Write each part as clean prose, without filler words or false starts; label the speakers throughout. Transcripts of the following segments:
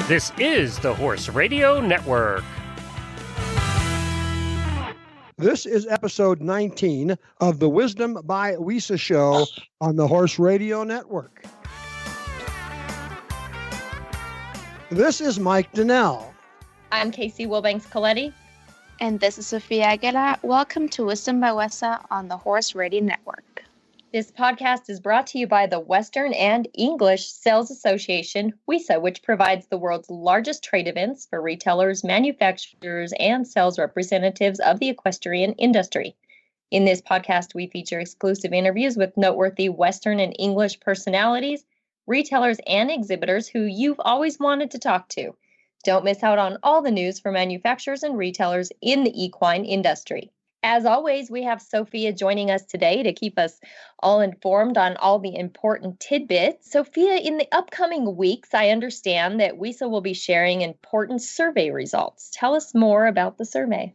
Speaker 1: This is the Horse Radio Network.
Speaker 2: This is episode 19 of the Wisdom by Wisa show on the Horse Radio Network. This is Mike Donnell.
Speaker 3: I'm Casey Wilbanks-Coletti.
Speaker 4: And this is Sophia Aguilar. Welcome to Wisdom by Wisa on the Horse Radio Network.
Speaker 3: This podcast is brought to you by the Western and English Sales Association, WISA, which provides the world's largest trade events for retailers, manufacturers, and sales representatives of the equestrian industry. In this podcast, we feature exclusive interviews with noteworthy Western and English personalities, retailers, and exhibitors who you've always wanted to talk to. Don't miss out on all the news for manufacturers and retailers in the equine industry. As always, we have Sophia joining us today to keep us all informed on all the important tidbits. Sophia, in the upcoming weeks, I understand that WISA will be sharing important survey results. Tell us more about the survey.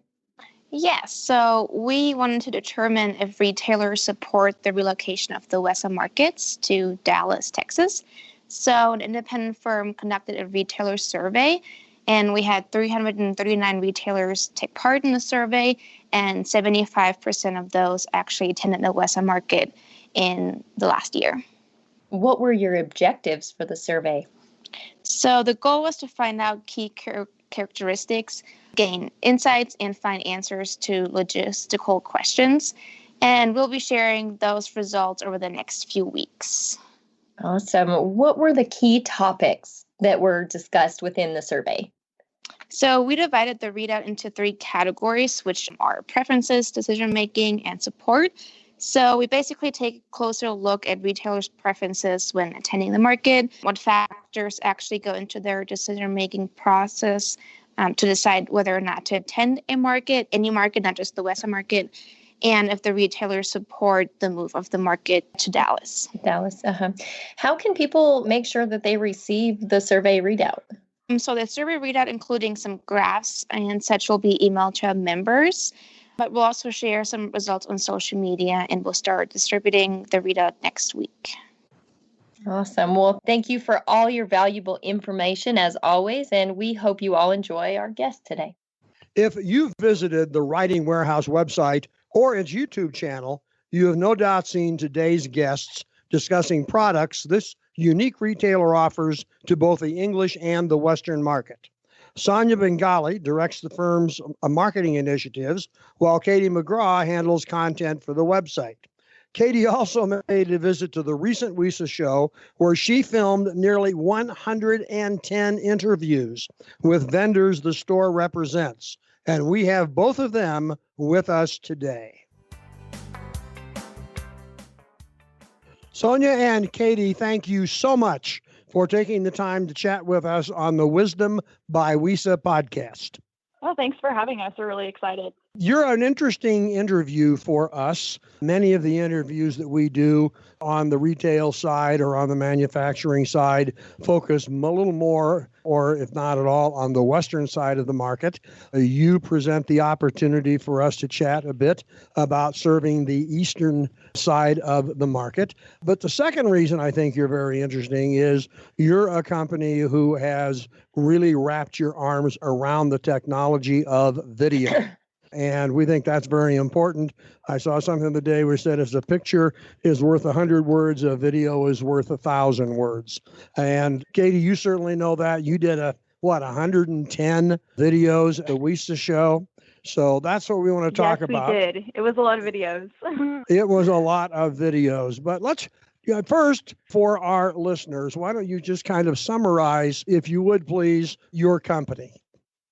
Speaker 4: Yes, so we wanted to determine if retailers support the relocation of the WESA markets to Dallas, Texas. So an independent firm conducted a retailer survey, and we had 339 retailers take part in the survey, and 75% of those actually attended the WESA market in the last year.
Speaker 3: What were your objectives for the survey?
Speaker 4: So the goal was to find out key characteristics, gain insights, and find answers to logistical questions. And we'll be sharing those results over the next few weeks.
Speaker 3: Awesome. What were the key topics that were discussed within the survey?
Speaker 4: So we divided the readout into 3 categories, which are preferences, decision-making, and support. So we basically take a closer look at retailers' preferences when attending the market, what factors actually go into their decision-making process to decide whether or not to attend a market, any market, not just the WESA market, and if the retailers support the move of the market to Dallas.
Speaker 3: How can people make sure that they receive the survey readout?
Speaker 4: So the survey readout, including some graphs and such, will be emailed to our members. But we'll also share some results on social media, and we'll start distributing the readout next week.
Speaker 3: Awesome. Well, thank you for all your valuable information as always, and we hope you all enjoy our guest today.
Speaker 2: If you've visited the Writing Warehouse website or its YouTube channel, you have no doubt seen today's guests discussing products this unique retailer offers to both the English and the Western market. Sonya Bengali directs the firm's marketing initiatives, while Katie McGraw handles content for the website. Katie also made a visit to the recent WISA show, where she filmed nearly 110 interviews with vendors the store represents. And we have both of them with us today. Sonya and Katie, thank you so much for taking the time to chat with us on the Wisdom by Wisa podcast.
Speaker 5: Well, thanks for having us. We're really excited.
Speaker 2: You're an interesting interview for us. Many of the interviews that we do on the retail side or on the manufacturing side focus a little more, or if not at all, on the Western side of the market. You present the opportunity for us to chat a bit about serving the Eastern side of the market. But the second reason I think you're very interesting is you're a company who has really wrapped your arms around the technology of video. And we think that's very important. I saw something the day where it said, if a picture is worth 100 words, a video is worth 1,000 words. And Katie, you certainly know that. You did 110 videos at the WISA show. So that's what we want to talk about.
Speaker 5: Yes, we did. It was a lot of videos.
Speaker 2: It was a lot of videos. But let's first, for our listeners, why don't you just kind of summarize, if you would please, your company?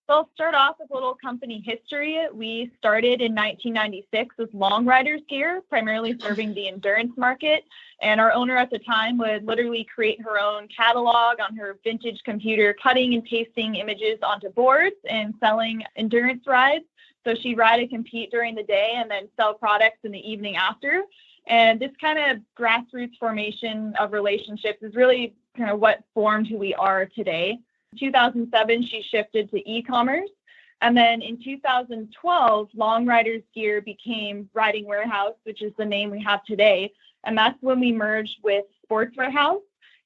Speaker 5: So I'll start off with a little company history. We started in 1996 with Long Riders gear, primarily serving the endurance market. And our owner at the time would literally create her own catalog on her vintage computer, cutting and pasting images onto boards and selling endurance rides. So she'd ride and compete during the day and then sell products in the evening after. And this kind of grassroots formation of relationships is really kind of what formed who we are today. In 2007, she shifted to e-commerce. And then in 2012, Long Riders Gear became Riding Warehouse, which is the name we have today. And that's when we merged with Sports Warehouse.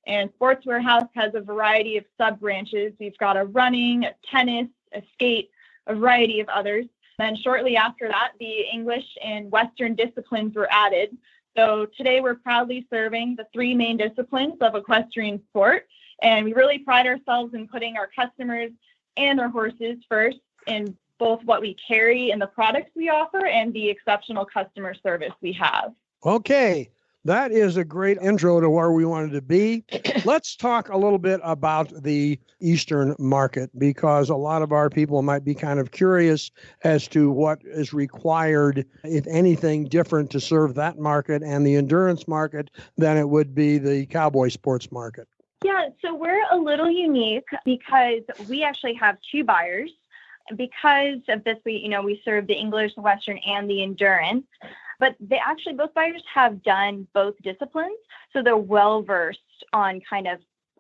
Speaker 5: And Sports Warehouse has a variety of sub-branches. We've got a running, a tennis, a skate, a variety of others. Then shortly after that, the English and Western disciplines were added. So today we're proudly serving the three main disciplines of equestrian sport. And we really pride ourselves in putting our customers and their horses first in both what we carry and the products we offer and the exceptional customer service we have.
Speaker 2: Okay. That is a great intro to where we wanted to be. Let's talk a little bit about the Eastern market, because a lot of our people might be kind of curious as to what is required, if anything, different to serve that market and the endurance market than it would be the cowboy sports market.
Speaker 5: Yeah, so we're a little unique because we actually have two buyers. Because of this, we serve the English, the Western, and the endurance. But both buyers have done both disciplines, so they're well versed on kind of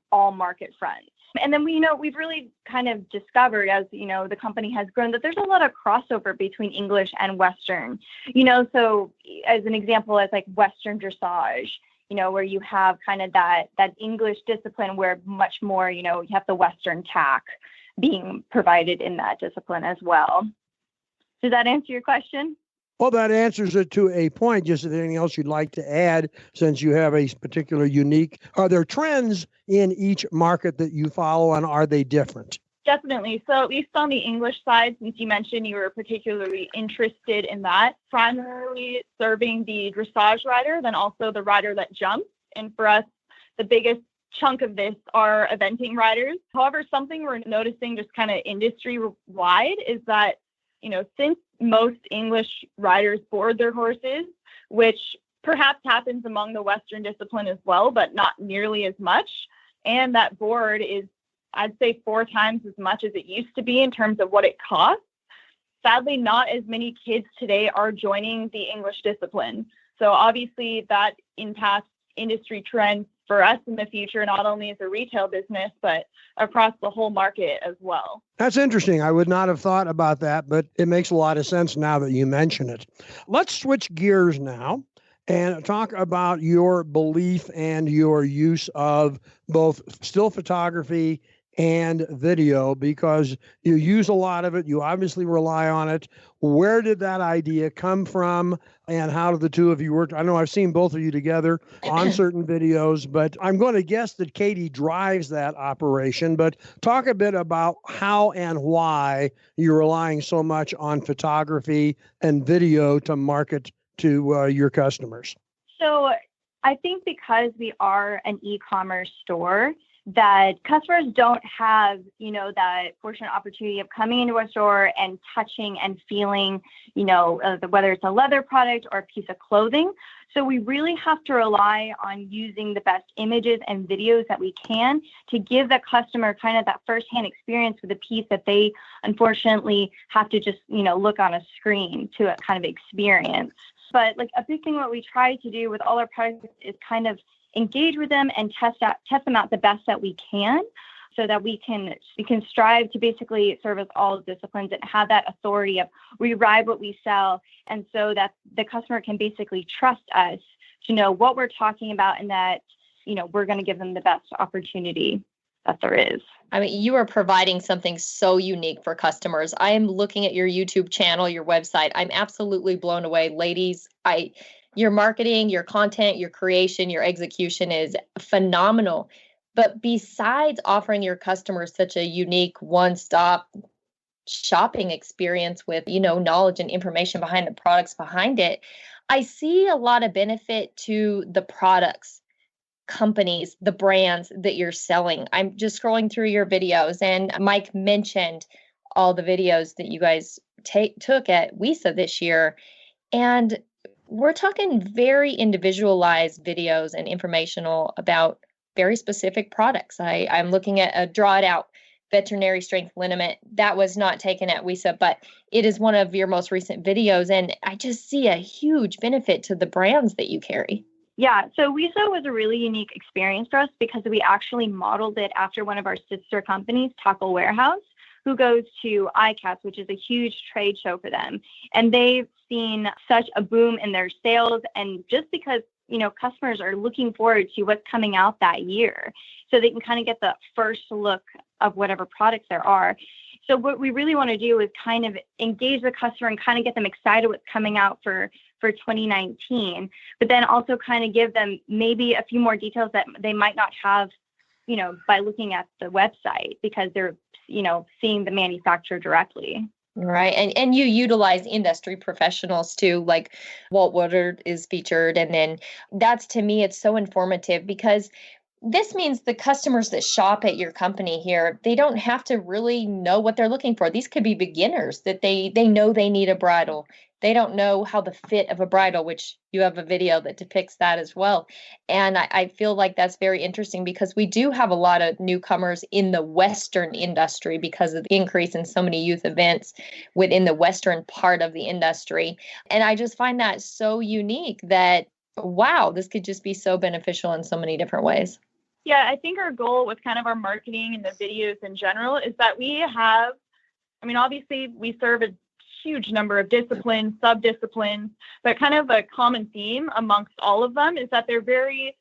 Speaker 5: all market fronts. And then we've really kind of discovered, as the company has grown, that there's a lot of crossover between English and Western. So as an example, as like Western dressage, where you have kind of that English discipline where much more, you have the Western tack being provided in that discipline as well. Does that answer your question?
Speaker 2: Well, that answers it to a point. Just anything else you'd like to add, since you have a particular unique, are there trends in each market that you follow, and are they different?
Speaker 5: Definitely. So at least on the English side, since you mentioned you were particularly interested in that, primarily serving the dressage rider, then also the rider that jumps. And for us, the biggest chunk of this are eventing riders. However, something we're noticing just kind of industry-wide is that, since most English riders board their horses, which perhaps happens among the Western discipline as well, but not nearly as much, and that board is, I'd say, 4 times as much as it used to be in terms of what it costs. Sadly, not as many kids today are joining the English discipline. So obviously that impacts industry trends for us in the future, not only as a retail business, but across the whole market as well.
Speaker 2: That's interesting. I would not have thought about that, but it makes a lot of sense now that you mention it. Let's switch gears now and talk about your belief and your use of both still photography and video, because you use a lot of it. You obviously rely on it. Where did that idea come from, and how did the two of you work? I know I've seen both of you together on certain videos, but I'm going to guess that Katie drives that operation. But talk a bit about how and why you're relying so much on photography and video to market to your customers.
Speaker 6: So I think because we are an e-commerce store, that customers don't have, that fortunate opportunity of coming into a store and touching and feeling, whether it's a leather product or a piece of clothing. So we really have to rely on using the best images and videos that we can to give the customer kind of that firsthand experience with a piece that they unfortunately have to just, look on a screen to kind of experience. But like a big thing what we try to do with all our products is kind of engage with them and test them out the best that we can, so that we can strive to basically service all disciplines and have that authority of we ride what we sell, and so that the customer can basically trust us to know what we're talking about, and that we're going to give them the best opportunity that there is.
Speaker 3: I mean, you are providing something so unique for customers. I am looking at your YouTube channel, your website. I'm absolutely blown away, ladies. Your marketing, your content, your creation, your execution is phenomenal. But besides offering your customers such a unique one-stop shopping experience with, knowledge and information behind the products behind it, I see a lot of benefit to the products, companies, the brands that you're selling. I'm just scrolling through your videos, and Mike mentioned all the videos that you guys took at WISA this year. And we're talking very individualized videos and informational about very specific products. I'm looking at a Draw It Out veterinary strength liniment that was not taken at WISA, but it is one of your most recent videos. And I just see a huge benefit to the brands that you carry.
Speaker 6: Yeah, so WISA was a really unique experience for us because we actually modeled it after one of our sister companies, Tackle Warehouse, who goes to ICAST, which is a huge trade show for them. And they've seen such a boom in their sales. And just because, customers are looking forward to what's coming out that year, so they can kind of get the first look of whatever products there are. So what we really want to do is kind of engage the customer and kind of get them excited what's coming out for 2019, but then also kind of give them maybe a few more details that they might not have, by looking at the website, because they're, seeing the manufacturer directly.
Speaker 3: Right. And you utilize industry professionals too, like Walt Woodard is featured. And then that's, to me, it's so informative, because this means the customers that shop at your company here, they don't have to really know what they're looking for. These could be beginners that they know they need a bridle. They don't know how the fit of a bridle, which you have a video that depicts that as well. And I feel like that's very interesting, because we do have a lot of newcomers in the Western industry because of the increase in so many youth events within the Western part of the industry. And I just find that so unique that, wow, this could just be so beneficial in so many different ways.
Speaker 5: Yeah, I think our goal with kind of our marketing and the videos in general is that we have, obviously we serve a huge number of disciplines, sub-disciplines, but kind of a common theme amongst all of them is that they're very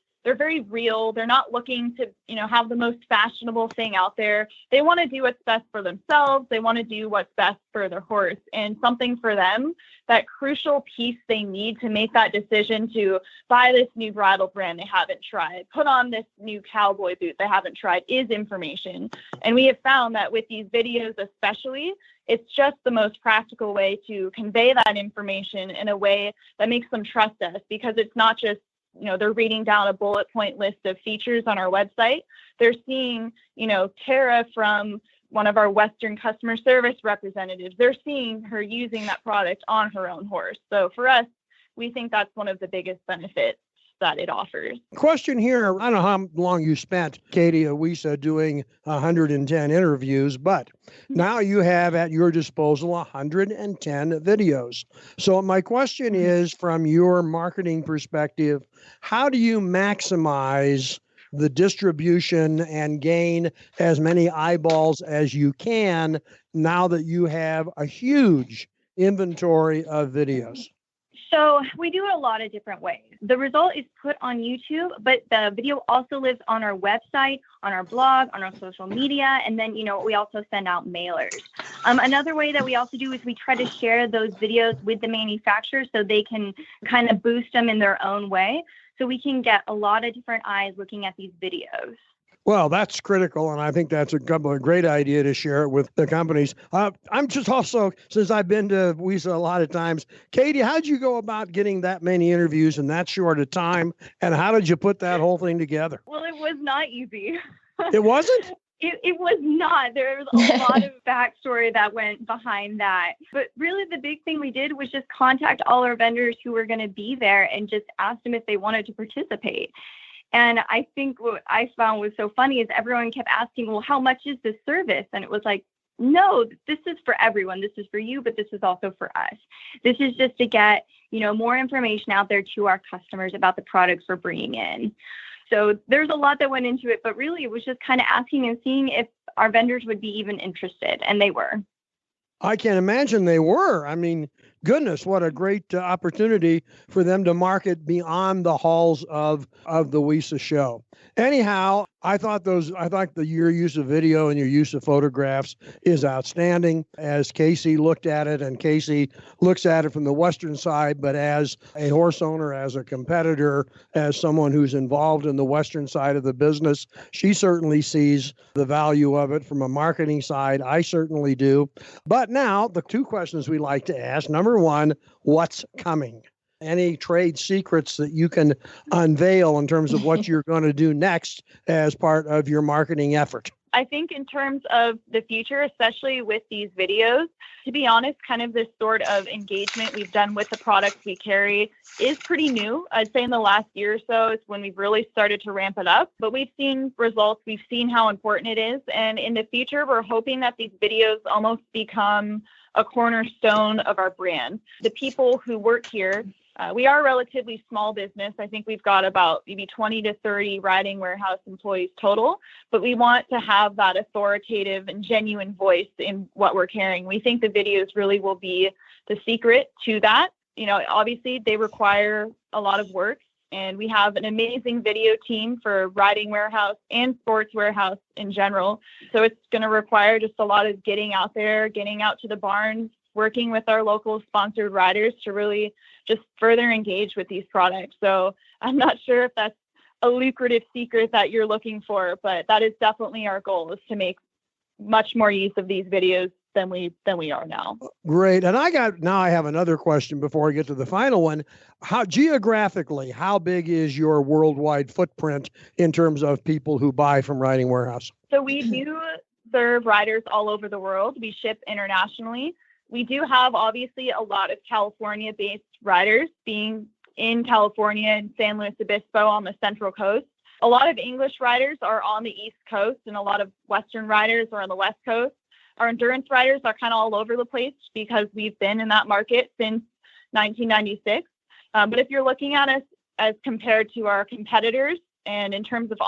Speaker 5: real. They're not looking to, have the most fashionable thing out there. They want to do what's best for themselves. They want to do what's best for their horse, and something for them, that crucial piece they need to make that decision to buy this new bridle brand they haven't tried, put on this new cowboy boot they haven't tried, is information. And we have found that with these videos especially, it's just the most practical way to convey that information in a way that makes them trust us, because it's not just, they're reading down a bullet point list of features on our website. They're seeing, Tara from one of our Western customer service representatives. They're seeing her using that product on her own horse. So for us, we think that's one of the biggest benefits that it offers.
Speaker 2: Question here. I don't know how long you spent, Katie Awisa, doing 110 interviews, but now you have at your disposal 110 videos. So my question is, from your marketing perspective, how do you maximize the distribution and gain as many eyeballs as you can now that you have a huge inventory of videos?
Speaker 6: So we do it a lot of different ways. The result is put on YouTube, but the video also lives on our website, on our blog, on our social media, and then, we also send out mailers. Another way that we also do is we try to share those videos with the manufacturer so they can kind of boost them in their own way, so we can get a lot of different eyes looking at these videos.
Speaker 2: Well, that's critical, and I think that's a great idea to share it with the companies. I'm just also, since I've been to WISA a lot of times, Katie, how did you go about getting that many interviews in that short a time, and how did you put that whole thing together?
Speaker 6: Well, it was not easy.
Speaker 2: It wasn't?
Speaker 6: It was not. There was a lot of backstory that went behind that. But really, the big thing we did was just contact all our vendors who were going to be there and just ask them if they wanted to participate. And I think what I found was so funny is everyone kept asking, well, how much is this service? And it was like, no, this is for everyone. This is for you, but this is also for us. This is just to get, more information out there to our customers about the products we're bringing in. So there's a lot that went into it, but really it was just kind of asking and seeing if our vendors would be even interested, and they were.
Speaker 2: I can imagine they were. Goodness, what a great opportunity for them to market beyond the halls of the WISA show. Anyhow, I thought your use of video and your use of photographs is outstanding. As Casey looked at it, and Casey looks at it from the Western side, but as a horse owner, as a competitor, as someone who's involved in the Western side of the business, she certainly sees the value of it. From a marketing side, I certainly do. But now, the two questions we like to ask. Number one, what's coming? Any trade secrets that you can unveil in terms of what you're going to do next as part of your marketing effort?
Speaker 5: I think in terms of the future, especially with these videos, to be honest, kind of this sort of engagement we've done with the products we carry is pretty new. I'd say in the last year or so is when we've really started to ramp it up. But we've seen results. We've seen how important it is. And in the future, we're hoping that these videos almost become a cornerstone of our brand. The people who work here, We are a relatively small business. I think we've got about maybe 20 to 30 riding warehouse employees total, but we want to have that authoritative and genuine voice in what we're carrying. We think the videos really will be the secret to that. Obviously they require a lot of work, and we have an amazing video team for riding warehouse and sports warehouse in general. So it's going to require just a lot of getting out there, getting out to the barns, working with our local sponsored riders to really just further engage with these products. So I'm not sure if that's a lucrative secret that you're looking for, but that is definitely our goal, is to make much more use of these videos than we are now.
Speaker 2: Great. And I have another question before I get to the final one. How big is your worldwide footprint in terms of people who buy from Riding Warehouse?
Speaker 5: So we do serve riders all over the world. We ship internationally. We do have obviously a lot of California-based riders, being in California and San Luis Obispo on the Central Coast. A lot of English riders are on the East Coast, and a lot of Western riders are on the West Coast. Our endurance riders are kind of all over the place because we've been in that market since 1996. But if you're looking at us as compared to our competitors, and in terms of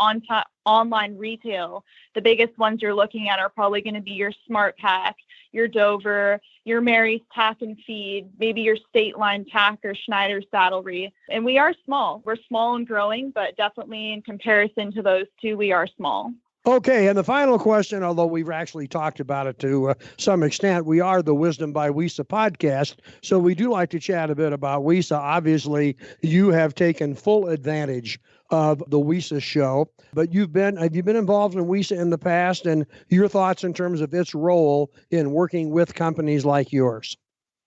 Speaker 5: online retail, the biggest ones you're looking at are probably going to be your Smart Pack, your Dover, your Mary's Tack and Feed, maybe your State Line Tack or Schneider Saddlery. And we are small. We're small and growing, but definitely in comparison to those two, we are small.
Speaker 2: Okay, and the final question, although we've actually talked about it to some extent, we are the Wisdom by WISA podcast, so we do like to chat a bit about WISA. Obviously, you have taken full advantage of the WISA show, but have you been involved in WISA in the past, and your thoughts in terms of its role in working with companies like yours?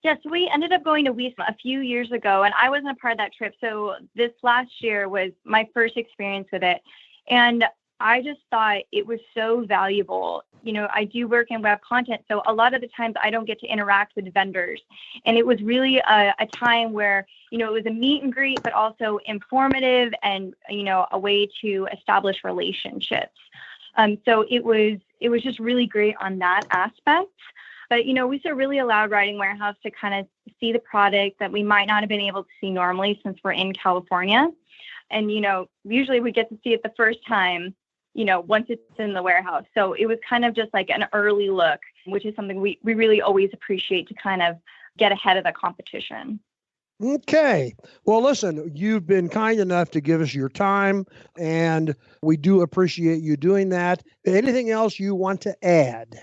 Speaker 6: Yes, we ended up going to WISA a few years ago, and I wasn't a part of that trip. So this last year was my first experience with it. And I just thought it was so valuable. I do work in web content, so a lot of the times I don't get to interact with vendors. And it was really a time where, it was a meet and greet, but also informative and, a way to establish relationships. So it was just really great on that aspect. But, WISA really allowed Riding Warehouse to kind of see the product that we might not have been able to see normally since we're in California. And, usually we get to see it the first time, once it's in the warehouse. So it was kind of just like an early look, which is something we really always appreciate to kind of get ahead of the competition.
Speaker 2: Okay. Well, listen, you've been kind enough to give us your time, and we do appreciate you doing that. Anything else you want to add?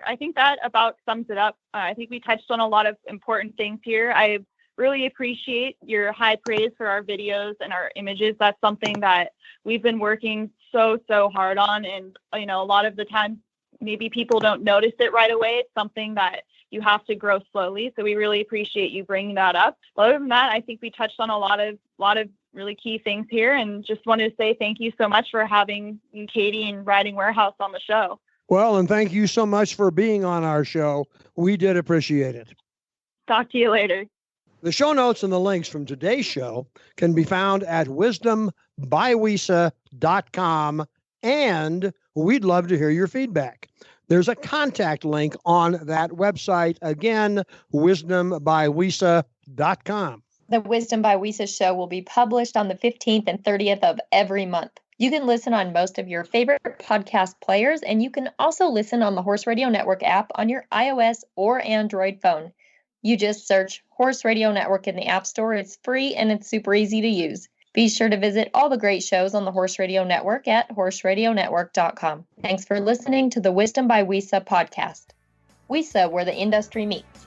Speaker 5: I think that about sums it up. I think we touched on a lot of important things here. I really appreciate your high praise for our videos and our images. That's something that we've been working so hard on. And, a lot of the time, maybe people don't notice it right away. It's something that you have to grow slowly. So we really appreciate you bringing that up. Other than that, I think we touched on a lot of really key things here, and just wanted to say thank you so much for having Katie and Riding Warehouse on the show.
Speaker 2: Well, and thank you so much for being on our show. We did appreciate it.
Speaker 5: Talk to you later.
Speaker 2: The show notes and the links from today's show can be found at wisdombywisa.com, and we'd love to hear your feedback. There's a contact link on that website. Again, wisdombywisa.com.
Speaker 3: The Wisdom by WISA show will be published on the 15th and 30th of every month. You can listen on most of your favorite podcast players, and you can also listen on the Horse Radio Network app on your iOS or Android phone. You just search Horse Radio Network in the App Store. It's free and it's super easy to use. Be sure to visit all the great shows on the Horse Radio Network at horseradionetwork.com. Thanks for listening to the Wisdom by WISA podcast. WISA, where the industry meets.